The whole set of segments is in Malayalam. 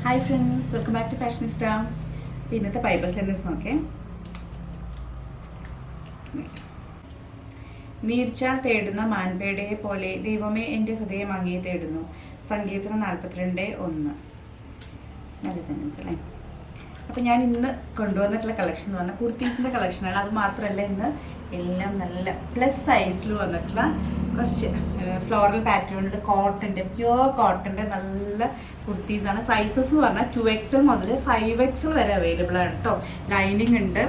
Hi friends, welcome back to Fashionista. ഇന്നത്തെ ബൈബിൾ സെൻറ്റൻസ് നോക്കേ. നീർച്ചാൽ തേടുന്ന മാൻപേടയെ പോലെ ദൈവമേ എൻ്റെ ഹൃദയം അങ്ങേ തേടുന്നു. സങ്കീർത്തനം 42:1. നല്ല സെൻറ്റൻസ് അല്ലേ? അപ്പോൾ ഞാൻ ഇന്ന് കൊണ്ടുവന്നിട്ടുള്ള കളക്ഷൻ എന്ന് പറഞ്ഞാൽ കുർത്തീസിൻ്റെ കളക്ഷനാണ്. അത് മാത്രമല്ല, ഇന്ന് എല്ലാം നല്ല പ്ലസ് സൈസിൽ വന്നിട്ടുള്ള കുറച്ച് ഫ്ലോറൽ പാറ്റേണിൽ കോട്ടൻ്റെ പ്യുവർ കോട്ടൻ്റെ നല്ല കുർത്തീസാണ്. സൈസസ് എന്ന് പറഞ്ഞാൽ 2XL മുതൽ 5XL വരെ അവൈലബിൾ ആണ് കേട്ടോ. ലൈനിങ് ഉണ്ട്.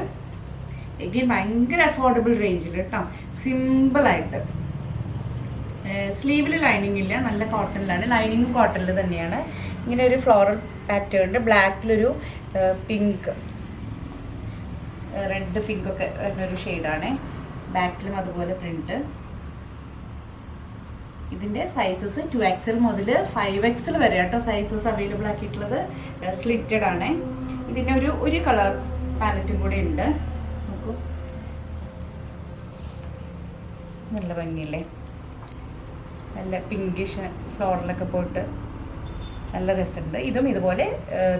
എഗെയിൻ ഭയങ്കര അഫോർഡബിൾ റേഞ്ചിൽ കേട്ടോ. സിമ്പിളായിട്ട് സ്ലീവിൽ ലൈനിങ് ഇല്ല, നല്ല കോട്ടണിലാണ്. ലൈനിങ്ങും കോട്ടണിൽ തന്നെയാണ്. ഇങ്ങനെ ഒരു ഫ്ലോറൽ പാറ്റേണിൻ്റെ ബ്ലാക്കിലൊരു പിങ്ക്, റെഡ് പിങ്ക് ഒക്കെ വരുന്നൊരു ഷെയ്ഡാണ്. ബാക്കിലും അതുപോലെ പ്രിന്റ്. ഇതിൻ്റെ സൈസസ് 2XL മുതൽ 5XL വരെ കേട്ടോ സൈസസ് അവൈലബിൾ ആക്കിയിട്ടുള്ളത്. സ്ലിറ്റഡ് ആണ്. ഇതിൻ്റെ ഒരു കളർ പാലറ്റും കൂടെ ഉണ്ട്. നോക്കൂ, നല്ല ഭംഗിയില്ലേ? നല്ല പിങ്കിഷ് ഫ്ലോറിലൊക്കെ പോയിട്ട് നല്ല രസമുണ്ട്. ഇതും ഇതുപോലെ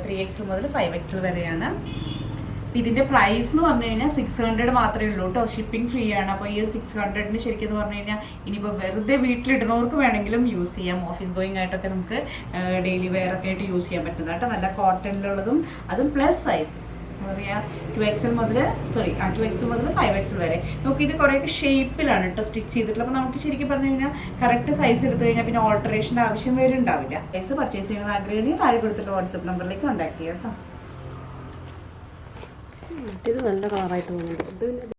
3XL മുതൽ 5XL വരെയാണ്. ഇതിൻ്റെ പ്രൈസ് എന്ന് പറഞ്ഞു കഴിഞ്ഞാൽ 600 മാത്രമേ ഉള്ളൂ കേട്ടോ. ഷിപ്പിംഗ് ഫ്രീ ആണ്. അപ്പോൾ ഈ 600 ശരിക്കും എന്ന് പറഞ്ഞു കഴിഞ്ഞാൽ ഇനിയിപ്പോൾ വെറുതെ വീട്ടിലിടുന്നവർക്ക് വേണമെങ്കിലും യൂസ് ചെയ്യാം. ഓഫീസ് ഗോയിങ് ആയിട്ടൊക്കെ നമുക്ക് ഡെയിലി വെയർ ഒക്കെ ആയിട്ട് യൂസ് ചെയ്യാൻ പറ്റുന്ന കേട്ടോ. നല്ല കോട്ടണിലുള്ളതും അതും പ്ലസ് സൈസ് എന്താ പറയുക 2XL മുതൽ 5XL വരെ. നമുക്ക് ഇത് കുറേയൊക്കെ ഷേപ്പിലാണ് കേട്ടോ സ്റ്റിച്ച് ചെയ്തിട്ടുള്ളത്. അപ്പോൾ നമുക്ക് ശരിക്കും പറഞ്ഞു കഴിഞ്ഞാൽ കറക്റ്റ് സൈസ് എടുത്തു കഴിഞ്ഞാൽ പിന്നെ ഓൾട്ടറേഷൻ്റെ ആവശ്യം വരുന്നുണ്ടാവില്ല. സൈസ് പർച്ചേസ് ചെയ്യുന്നത് ആഗ്രഹമെങ്കിൽ താഴെ കൊടുത്തിട്ടുള്ള വാട്സപ്പ് നമ്പറിലേക്ക് കോൺടാക്ട് ചെയ്യാം കേട്ടോ. ഇത് നല്ല കളറായിട്ട് തോന്നുന്നുണ്ട്.